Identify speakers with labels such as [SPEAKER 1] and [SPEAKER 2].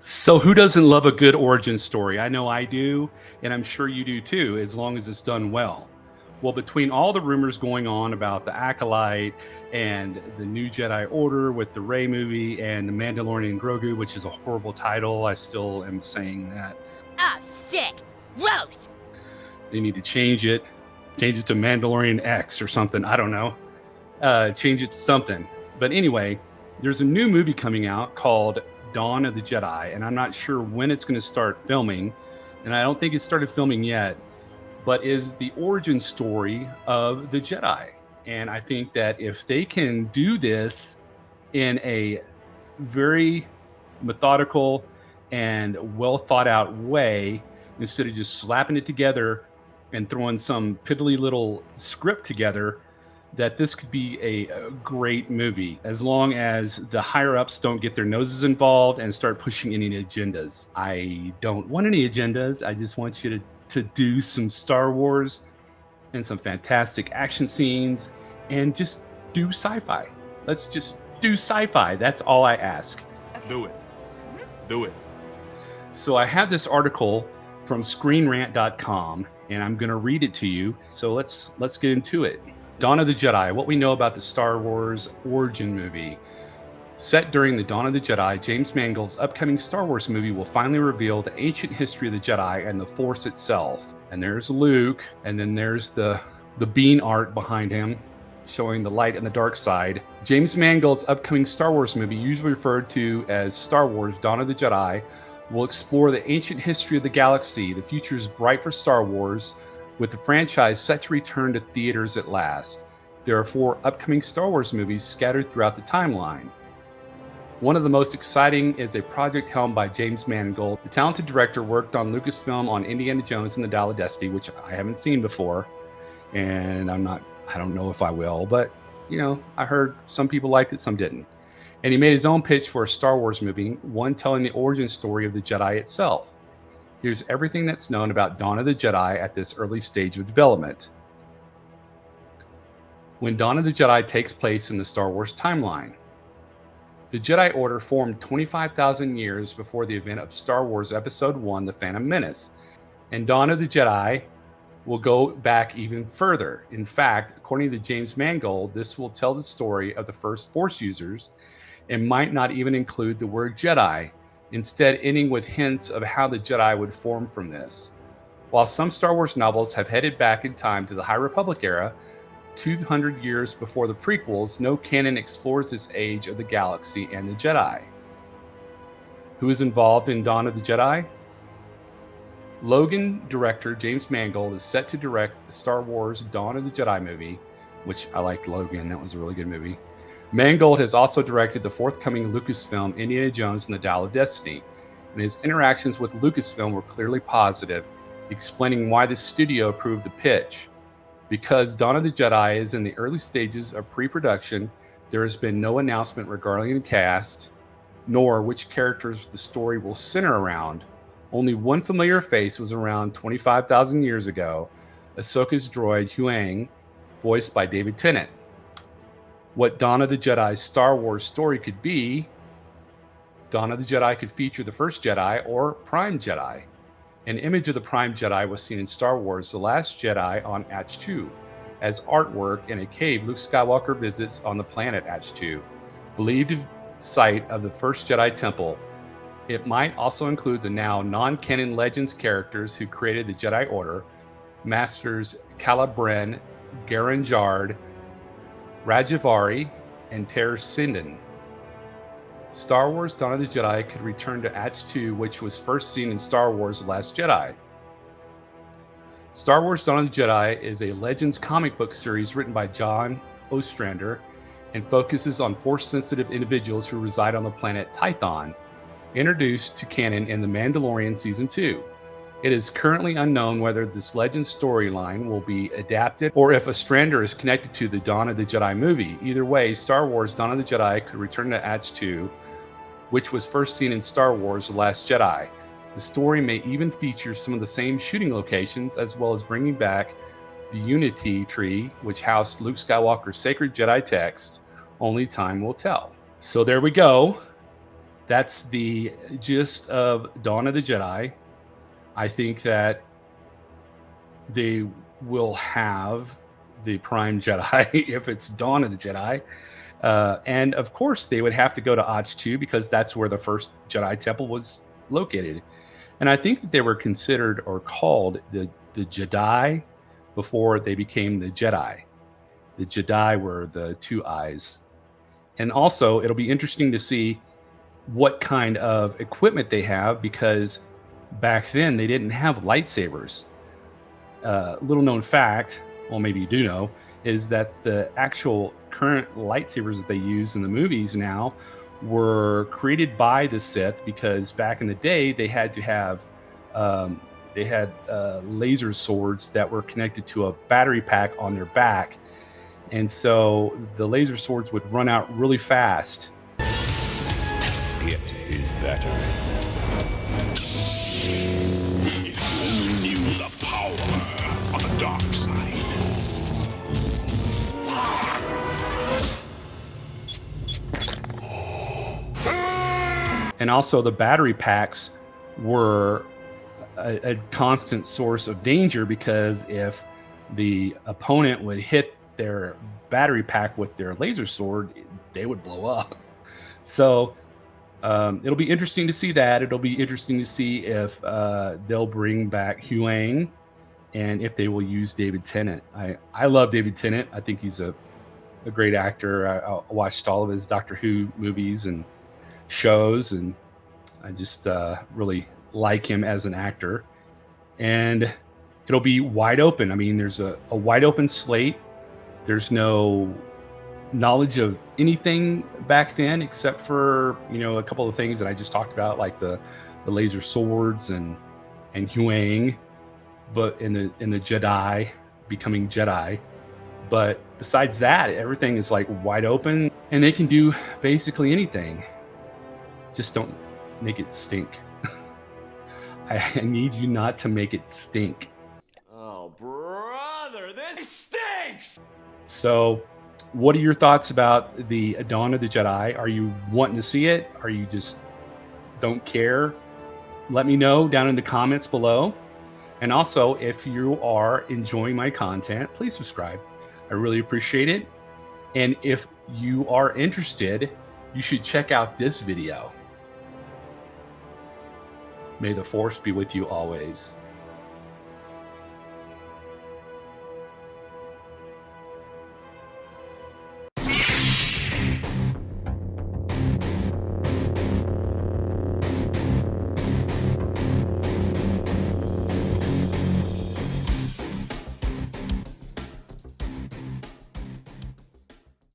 [SPEAKER 1] So who doesn't love a good origin story? I know I do, and I'm sure you do too, as long as it's done well. Well, between all the rumors going on about the Acolyte and the new Jedi Order with the Rey movie and the Mandalorian Grogu, which is a horrible title, I still am saying that
[SPEAKER 2] Oh, sick! Gross!
[SPEAKER 1] they need to change it to Mandalorian X or something. I don't know. Change it to something. But anyway, there's a new movie coming out called Dawn of the Jedi, and I'm not sure when it's going to start filming, and I don't think it started filming yet, but is the origin story of the Jedi. And I think that if they can do this in a very methodical and well thought out way, instead of just slapping it together and throwing some piddly little script together, that this could be a great movie as long as the higher ups don't get their noses involved and start pushing any agendas. I don't want any agendas. I just want you to do some Star Wars and some fantastic action scenes and just do sci-fi. Let's just do sci-fi. That's all I ask.
[SPEAKER 3] Do it. Do it.
[SPEAKER 1] So I have this article from screenrant.com and I'm going to read it to you. So let's get into it. Dawn of the Jedi, what we know about the Star Wars origin movie. Set during the Dawn of the Jedi, James Mangold's upcoming Star Wars movie will finally reveal the ancient history of the Jedi and the Force itself. And there's Luke, and then there's the bean art behind him, showing the light and the dark side. James Mangold's upcoming Star Wars movie, usually referred to as Star Wars Dawn of the Jedi, will explore the ancient history of the galaxy. The future is bright for Star Wars, with the franchise set to return to theaters at last. There are 4 upcoming Star Wars movies scattered throughout the timeline. One of the most exciting is a project helmed by James Mangold. The talented director worked on Lucasfilm on Indiana Jones and the Dial of Destiny, which I haven't seen before, and I don't know if I will, but I heard some people liked it, some didn't. And he made his own pitch for a Star Wars movie, one telling the origin story of the Jedi itself. Here's everything that's known about Dawn of the Jedi at this early stage of development. When Dawn of the Jedi takes place in the Star Wars timeline. The Jedi Order formed 25,000 years before the event of Star Wars Episode 1, The Phantom Menace, and Dawn of the Jedi will go back even further. In fact, according to James Mangold, this will tell the story of the first Force users and might not even include the word Jedi, instead ending with hints of how the Jedi would form from this. While some Star Wars novels have headed back in time to the High Republic era, 200 years before the prequels, no canon explores this age of the galaxy and the Jedi. Who is involved in Dawn of the Jedi? Logan director James Mangold is set to direct the Star Wars Dawn of the Jedi movie, which I liked Logan, that was a really good movie. Mangold has also directed the forthcoming Lucasfilm Indiana Jones and the Dial of Destiny, and his interactions with Lucasfilm were clearly positive, explaining why the studio approved the pitch. Because Dawn of the Jedi is in the early stages of pre-production, there has been no announcement regarding the cast, nor which characters the story will center around. Only one familiar face was around 25,000 years ago, Ahsoka's droid Huyang, voiced by David Tennant. What Dawn of the Jedi's Star Wars story could be, Dawn of the Jedi could feature the first Jedi or Prime Jedi. An image of the Prime Jedi was seen in Star Wars The Last Jedi on Ahch-To, as artwork in a cave Luke Skywalker visits on the planet Ahch-To, believed site of the first Jedi Temple. It might also include the now non-canon Legends characters who created the Jedi Order, Masters Calabrian, Garen Jard, Rajavari, and Ter Sinden. Star Wars Dawn of the Jedi could return to Ahch-To, which was first seen in Star Wars The Last Jedi. Star Wars Dawn of the Jedi is a Legends comic book series written by John Ostrander and focuses on Force-sensitive individuals who reside on the planet Tython, introduced to canon in The Mandalorian Season 2. It is currently unknown whether this Legends storyline will be adapted or if Ostrander is connected to the Dawn of the Jedi movie. Either way, Star Wars Dawn of the Jedi could return to Ahch-To, which was first seen in Star Wars The Last Jedi. The story may even feature some of the same shooting locations, as well as bringing back the Unity Tree, which housed Luke Skywalker's sacred Jedi text. Only time will tell. So there we go. that's the gist of Dawn of the Jedi. I think that they will have the Prime Jedi if it's Dawn of the Jedi. And of course, they would have to go to Ach-2 because that's where the first Jedi Temple was located. And I think that they were considered or called the Jedi before they became the Jedi. The Jedi were the two eyes. And also, it'll be interesting to see what kind of equipment they have because back then they didn't have lightsabers. Little known fact, well, maybe you do know, is that the actual current lightsabers that they use in the movies now were created by the Sith because back in the day they had to have laser swords that were connected to a battery pack on their back, and so the laser swords would run out really fast.
[SPEAKER 4] It is better. If you knew the power of the dark side.
[SPEAKER 1] And also, the battery packs were a constant source of danger because if the opponent would hit their battery pack with their laser sword, they would blow up. So it'll be interesting to see that. It'll be interesting to see if they'll bring back Huang and if they will use David Tennant. I love David Tennant. I think he's a great actor. I watched all of his Doctor Who movies and shows, and I just really like him as an actor. And it'll be wide open. I mean, there's a wide open slate. There's no knowledge of anything back then except for a couple of things that I just talked about, like the laser swords and Huang, but in the Jedi becoming Jedi. But besides that, everything is like wide open, and they can do basically anything. Just don't make it stink. I need you not to make it stink.
[SPEAKER 5] Oh, brother, this stinks!
[SPEAKER 1] So, what are your thoughts about the Dawn of the Jedi? Are you wanting to see it? Are you just don't care? Let me know down in the comments below. And also, if you are enjoying my content, please subscribe. I really appreciate it. And if you are interested, you should check out this video. May the Force be with you always.